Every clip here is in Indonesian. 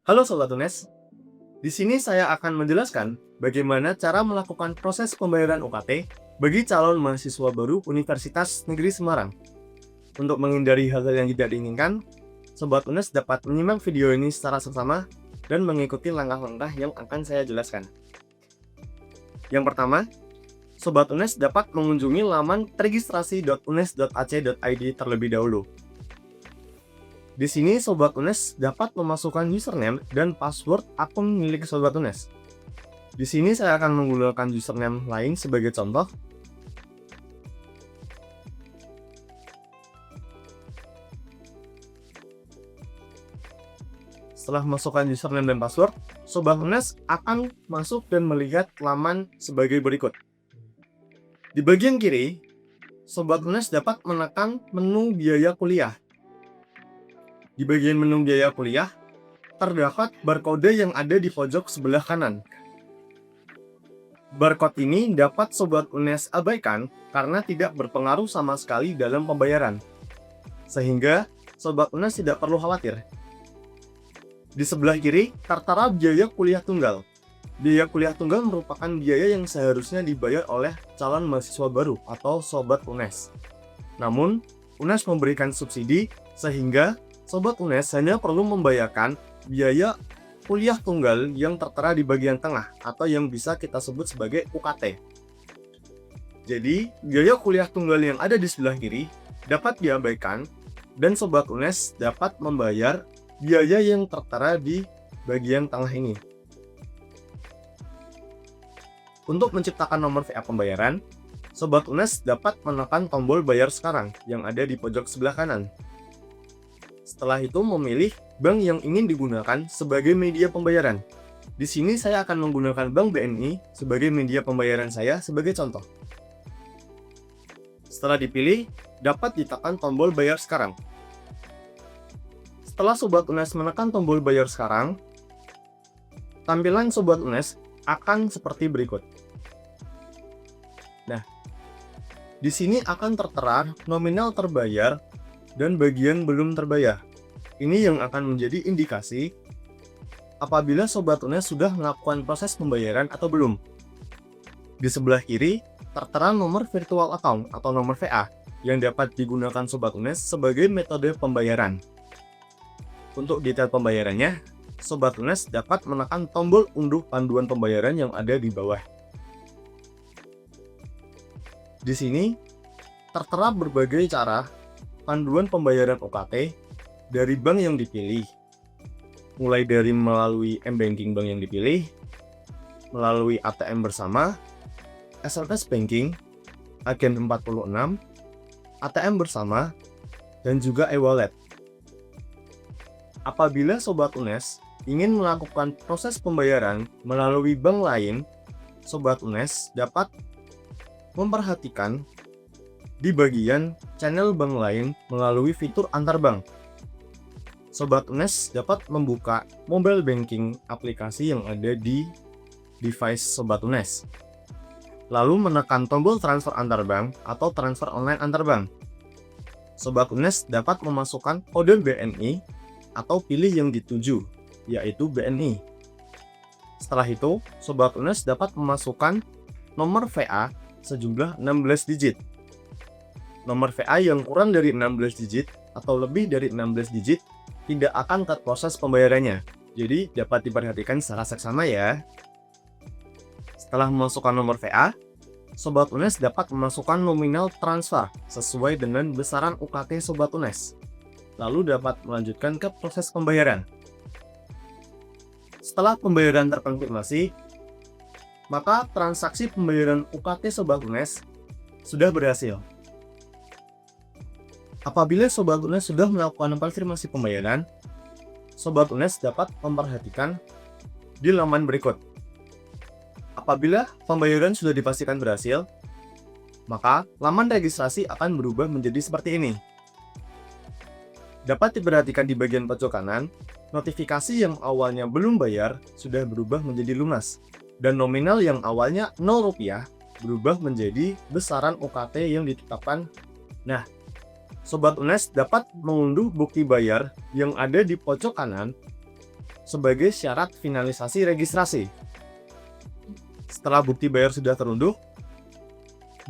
Halo Sobat UNES, di sini saya akan menjelaskan bagaimana cara melakukan proses pembayaran UKT bagi calon mahasiswa baru Universitas Negeri Semarang. Untuk menghindari hal-hal yang tidak diinginkan, Sobat UNES dapat menyimak video ini secara seksama dan mengikuti langkah-langkah yang akan saya jelaskan. Yang pertama, Sobat UNES dapat mengunjungi laman registrasi.unes.ac.id terlebih dahulu. Di sini Sobat UNES dapat memasukkan username dan password akun milik Sobat UNES. Di sini saya akan menggunakan username lain sebagai contoh. Setelah masukkan username dan password, Sobat UNES akan masuk dan melihat laman sebagai berikut. Di bagian kiri, Sobat UNES dapat menekan menu biaya kuliah. Di bagian menu biaya kuliah, terdapat barcode yang ada di pojok sebelah kanan. Barcode ini dapat Sobat UNES abaikan karena tidak berpengaruh sama sekali dalam pembayaran. Sehingga, Sobat UNES tidak perlu khawatir. Di sebelah kiri, tertera biaya kuliah tunggal. Biaya kuliah tunggal merupakan biaya yang seharusnya dibayar oleh calon mahasiswa baru atau Sobat UNES. Namun, UNES memberikan subsidi sehingga Sobat UNES hanya perlu membayarkan biaya kuliah tunggal yang tertera di bagian tengah atau yang bisa kita sebut sebagai UKT. Jadi, biaya kuliah tunggal yang ada di sebelah kiri dapat diabaikan dan Sobat UNES dapat membayar biaya yang tertera di bagian tengah ini. Untuk menciptakan nomor VA pembayaran, Sobat UNES dapat menekan tombol bayar sekarang yang ada di pojok sebelah kanan. Setelah itu memilih bank yang ingin digunakan sebagai media pembayaran. Di sini saya akan menggunakan Bank BNI sebagai media pembayaran saya sebagai contoh. Setelah dipilih, dapat ditekan tombol bayar sekarang. Setelah Sobat UNES menekan tombol bayar sekarang, tampilan Sobat UNES akan seperti berikut. Nah, di sini akan tertera nominal terbayar dan bagian belum terbayar. Ini yang akan menjadi indikasi apabila Sobat UNES sudah melakukan proses pembayaran atau belum. Di sebelah kiri, tertera nomor virtual account atau nomor VA yang dapat digunakan Sobat UNES sebagai metode pembayaran. Untuk detail pembayarannya, Sobat UNES dapat menekan tombol unduh panduan pembayaran yang ada di bawah. Di sini, tertera berbagai cara panduan pembayaran UKT dari bank yang dipilih, mulai dari melalui M-Banking bank yang dipilih, melalui ATM bersama, SMS Banking, Agen 46, ATM bersama, dan juga e-wallet. Apabila Sobat UNES ingin melakukan proses pembayaran melalui bank lain, Sobat UNES dapat memperhatikan di bagian channel bank lain melalui fitur antar bank. Sobat UNES dapat membuka mobile banking aplikasi yang ada di device Sobat UNES. Lalu menekan tombol transfer antar bank atau transfer online antar bank. Sobat UNES dapat memasukkan kode BNI atau pilih yang dituju, yaitu BNI. Setelah itu, Sobat UNES dapat memasukkan nomor VA sejumlah 16 digit. Nomor VA yang kurang dari 16 digit atau lebih dari 16 digit tidak akan terproses pembayarannya. Jadi dapat diperhatikan secara seksama ya. Setelah memasukkan nomor VA, Sobat UNES dapat memasukkan nominal transfer sesuai dengan besaran UKT Sobat UNES. Lalu dapat melanjutkan ke proses pembayaran. Setelah pembayaran terkonfirmasi, maka transaksi pembayaran UKT Sobat UNES sudah berhasil. Apabila Sobat UNES sudah melakukan konfirmasi pembayaran, Sobat UNES dapat memperhatikan di laman berikut. Apabila pembayaran sudah dipastikan berhasil, maka laman registrasi akan berubah menjadi seperti ini. Dapat diperhatikan di bagian pojok kanan, notifikasi yang awalnya belum bayar sudah berubah menjadi lunas, dan nominal yang awalnya Rp0 berubah menjadi besaran UKT yang ditetapkan. Nah, Sobat UNES dapat mengunduh bukti bayar yang ada di pojok kanan sebagai syarat finalisasi registrasi. Setelah bukti bayar sudah terunduh,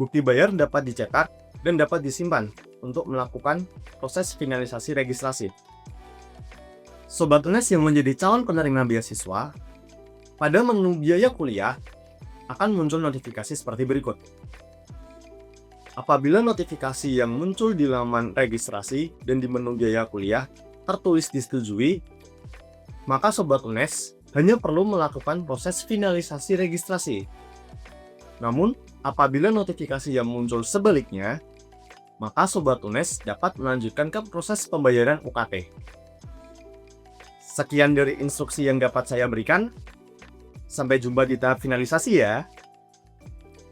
bukti bayar dapat dicetak dan dapat disimpan untuk melakukan proses finalisasi registrasi. Sobat UNES yang menjadi calon penerima beasiswa, pada menu biaya kuliah akan muncul notifikasi seperti berikut. Apabila notifikasi yang muncul di laman registrasi dan di menu biaya kuliah tertulis disetujui, maka Sobat UNES hanya perlu melakukan proses finalisasi registrasi. Namun, apabila notifikasi yang muncul sebaliknya, maka Sobat UNES dapat melanjutkan ke proses pembayaran UKT. Sekian dari instruksi yang dapat saya berikan. Sampai jumpa di tahap finalisasi ya.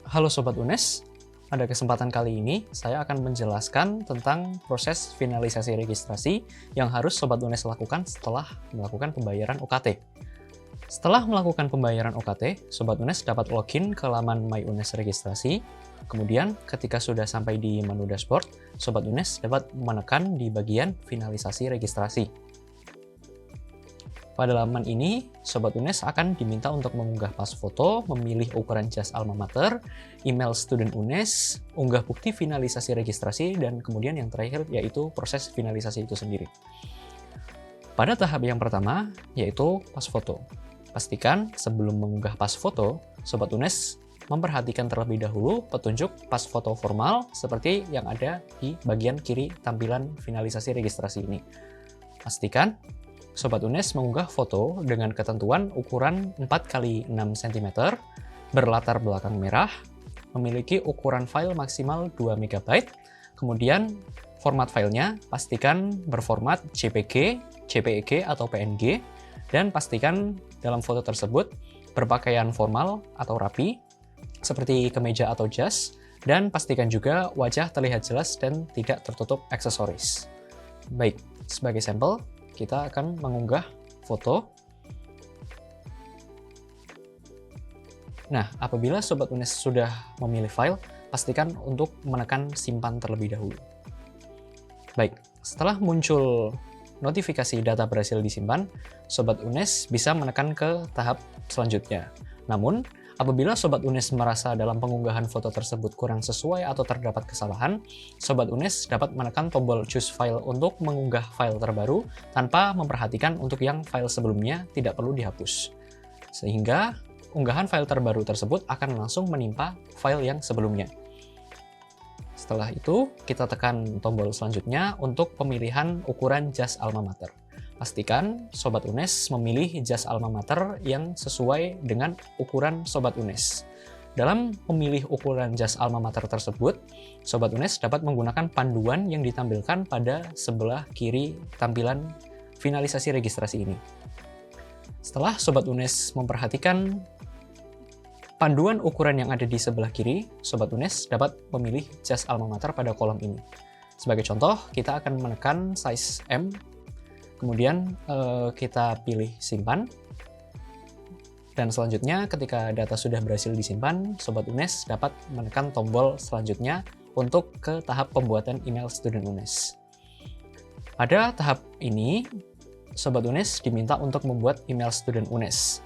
Halo Sobat UNES, pada kesempatan kali ini saya akan menjelaskan tentang proses finalisasi registrasi yang harus Sobat UNES lakukan setelah melakukan pembayaran UKT. Setelah melakukan pembayaran UKT, Sobat UNES dapat login ke laman My UNES registrasi. Kemudian ketika sudah sampai di menu dashboard, Sobat UNES dapat menekan di bagian finalisasi registrasi. Pada laman ini, Sobat UNES akan diminta untuk mengunggah pas foto, memilih ukuran jas alma mater, email student UNES, unggah bukti finalisasi registrasi, dan kemudian yang terakhir yaitu proses finalisasi itu sendiri. Pada tahap yang pertama, yaitu pas foto. Pastikan sebelum mengunggah pas foto, Sobat UNES memperhatikan terlebih dahulu petunjuk pas foto formal seperti yang ada di bagian kiri tampilan finalisasi registrasi ini. Pastikan Sobat UNES mengunggah foto dengan ketentuan ukuran 4x6 cm, berlatar belakang merah, memiliki ukuran file maksimal 2 MB, kemudian format filenya pastikan berformat JPG, JPEG atau PNG, dan pastikan dalam foto tersebut berpakaian formal atau rapi, seperti kemeja atau jas, dan pastikan juga wajah terlihat jelas dan tidak tertutup aksesoris. Baik, sebagai sampel, kita akan mengunggah foto. Nah, apabila Sobat UNES sudah memilih file, pastikan untuk menekan simpan terlebih dahulu. Baik, setelah muncul notifikasi data berhasil disimpan, Sobat UNES bisa menekan ke tahap selanjutnya. Namun, apabila Sobat UNES merasa dalam pengunggahan foto tersebut kurang sesuai atau terdapat kesalahan, Sobat UNES dapat menekan tombol Choose File untuk mengunggah file terbaru tanpa memperhatikan untuk yang file sebelumnya tidak perlu dihapus. Sehingga unggahan file terbaru tersebut akan langsung menimpa file yang sebelumnya. Setelah itu, kita tekan tombol selanjutnya untuk pemilihan ukuran jas alma mater. Pastikan Sobat UNES memilih jas alma mater yang sesuai dengan ukuran Sobat UNES. Dalam memilih ukuran jas alma mater tersebut, Sobat UNES dapat menggunakan panduan yang ditampilkan pada sebelah kiri tampilan finalisasi registrasi ini. Setelah Sobat UNES memperhatikan panduan ukuran yang ada di sebelah kiri, Sobat UNES dapat memilih jas alma mater pada kolom ini. Sebagai contoh, kita akan menekan size M. Kemudian kita pilih simpan, dan selanjutnya ketika data sudah berhasil disimpan, Sobat UNES dapat menekan tombol selanjutnya untuk ke tahap pembuatan email student UNES. Pada tahap ini, Sobat UNES diminta untuk membuat email student UNES.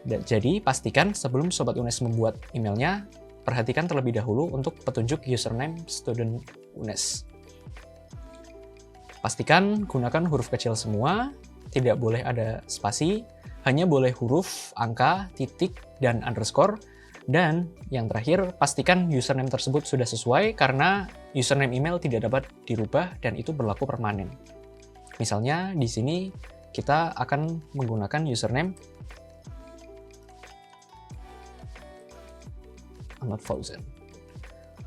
Jadi pastikan sebelum Sobat UNES membuat emailnya, perhatikan terlebih dahulu untuk petunjuk username student UNES. Pastikan gunakan huruf kecil semua, tidak boleh ada spasi, hanya boleh huruf, angka, titik, dan underscore. Dan yang terakhir, pastikan username tersebut sudah sesuai karena username email tidak dapat dirubah dan itu berlaku permanen. Misalnya di sini kita akan menggunakan username Ahmad Fauzan.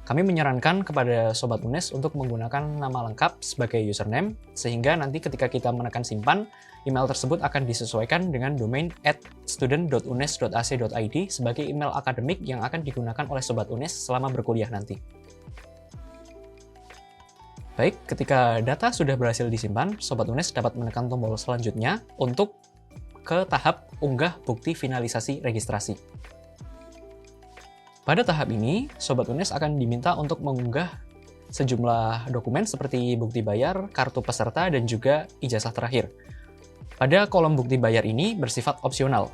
Kami menyarankan kepada Sobat UNES untuk menggunakan nama lengkap sebagai username, sehingga nanti ketika kita menekan simpan, email tersebut akan disesuaikan dengan domain @student.unes.ac.id sebagai email akademik yang akan digunakan oleh Sobat UNES selama berkuliah nanti. Baik, ketika data sudah berhasil disimpan, Sobat UNES dapat menekan tombol selanjutnya untuk ke tahap unggah bukti finalisasi registrasi. Pada tahap ini, Sobat UNES akan diminta untuk mengunggah sejumlah dokumen seperti bukti bayar, kartu peserta, dan juga ijazah terakhir. Pada kolom bukti bayar ini bersifat opsional.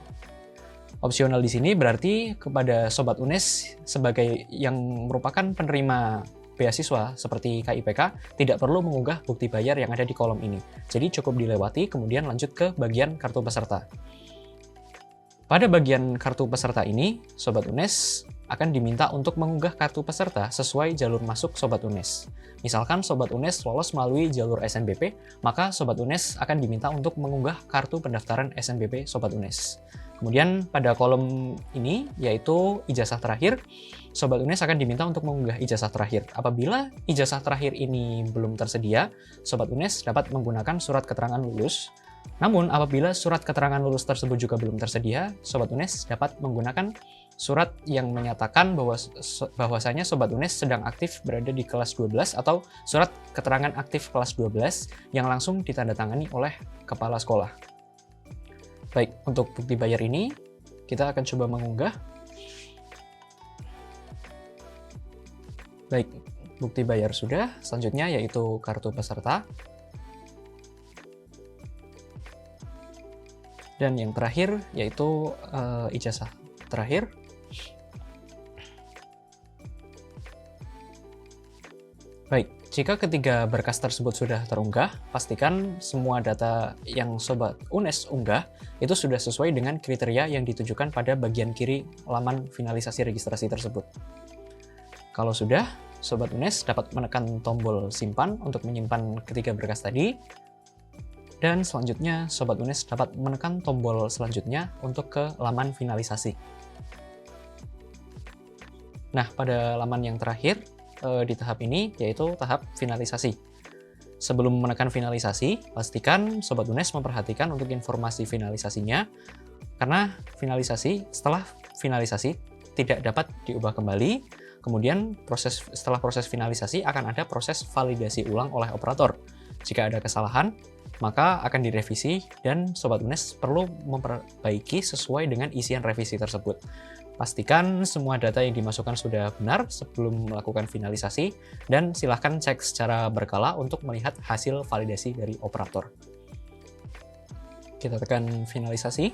Opsional di sini berarti kepada Sobat UNES sebagai yang merupakan penerima beasiswa seperti KIPK tidak perlu mengunggah bukti bayar yang ada di kolom ini. Jadi cukup dilewati kemudian lanjut ke bagian kartu peserta. Pada bagian kartu peserta ini, Sobat UNES akan diminta untuk mengunggah kartu peserta sesuai jalur masuk Sobat UNES. Misalkan Sobat UNES lolos melalui jalur SNBP, maka Sobat UNES akan diminta untuk mengunggah kartu pendaftaran SNBP Sobat UNES. Kemudian pada kolom ini, yaitu ijazah terakhir, Sobat UNES akan diminta untuk mengunggah ijazah terakhir. Apabila ijazah terakhir ini belum tersedia, Sobat UNES dapat menggunakan surat keterangan lulus. Namun, apabila surat keterangan lulus tersebut juga belum tersedia, Sobat UNES dapat menggunakan surat yang menyatakan bahwasanya Sobat UNES sedang aktif berada di kelas 12 atau surat keterangan aktif kelas 12 yang langsung ditandatangani oleh kepala sekolah. Baik, untuk bukti bayar ini kita akan coba mengunggah. Baik, bukti bayar sudah. Selanjutnya yaitu kartu peserta. Dan yang terakhir yaitu ijazah terakhir. Baik, jika ketiga berkas tersebut sudah terunggah, pastikan semua data yang Sobat UNES unggah itu sudah sesuai dengan kriteria yang ditujukan pada bagian kiri laman finalisasi registrasi tersebut. Kalau sudah, Sobat UNES dapat menekan tombol simpan untuk menyimpan ketiga berkas tadi. Dan selanjutnya, Sobat UNES dapat menekan tombol selanjutnya untuk ke laman finalisasi. Nah, pada laman yang terakhir di tahap ini, yaitu tahap finalisasi. Sebelum menekan finalisasi, pastikan Sobat UNES memperhatikan untuk informasi finalisasinya, karena setelah finalisasi tidak dapat diubah kembali. Kemudian setelah proses finalisasi akan ada proses validasi ulang oleh operator. Jika ada kesalahan, maka akan direvisi dan Sobat UNES perlu memperbaiki sesuai dengan isian revisi tersebut. Pastikan semua data yang dimasukkan sudah benar sebelum melakukan finalisasi dan silahkan cek secara berkala untuk melihat hasil validasi dari operator. Kita tekan finalisasi.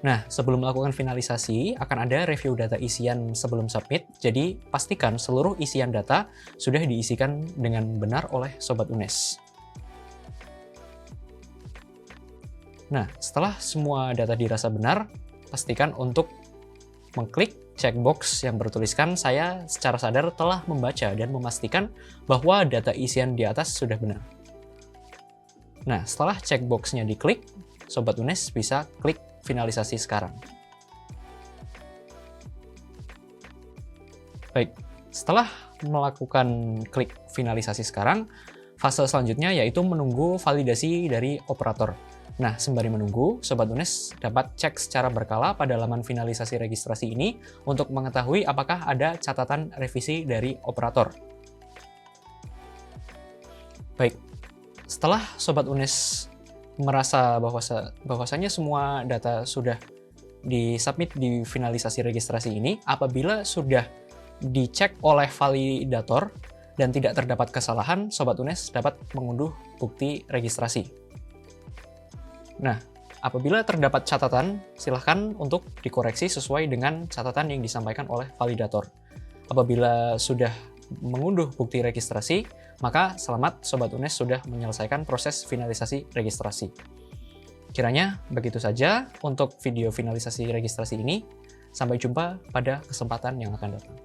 Nah, sebelum melakukan finalisasi akan ada review data isian sebelum submit, jadi pastikan seluruh isian data sudah diisikan dengan benar oleh Sobat UNES. Nah, setelah semua data dirasa benar, pastikan untuk mengklik checkbox yang bertuliskan "Saya secara sadar telah membaca dan memastikan bahwa data isian di atas sudah benar." Nah, setelah checkbox-nya diklik, Sobat UNES bisa klik finalisasi sekarang. Baik, setelah melakukan klik finalisasi sekarang, fase selanjutnya yaitu menunggu validasi dari operator. Nah, sembari menunggu, Sobat UNES dapat cek secara berkala pada laman finalisasi registrasi ini untuk mengetahui apakah ada catatan revisi dari operator. Baik, setelah Sobat UNES merasa bahwasanya semua data sudah disubmit di finalisasi registrasi ini, apabila sudah dicek oleh validator dan tidak terdapat kesalahan, Sobat UNES dapat mengunduh bukti registrasi. Nah, apabila terdapat catatan, silahkan untuk dikoreksi sesuai dengan catatan yang disampaikan oleh validator. Apabila sudah mengunduh bukti registrasi, maka selamat Sobat UNES sudah menyelesaikan proses finalisasi registrasi. Kiranya begitu saja untuk video finalisasi registrasi ini. Sampai jumpa pada kesempatan yang akan datang.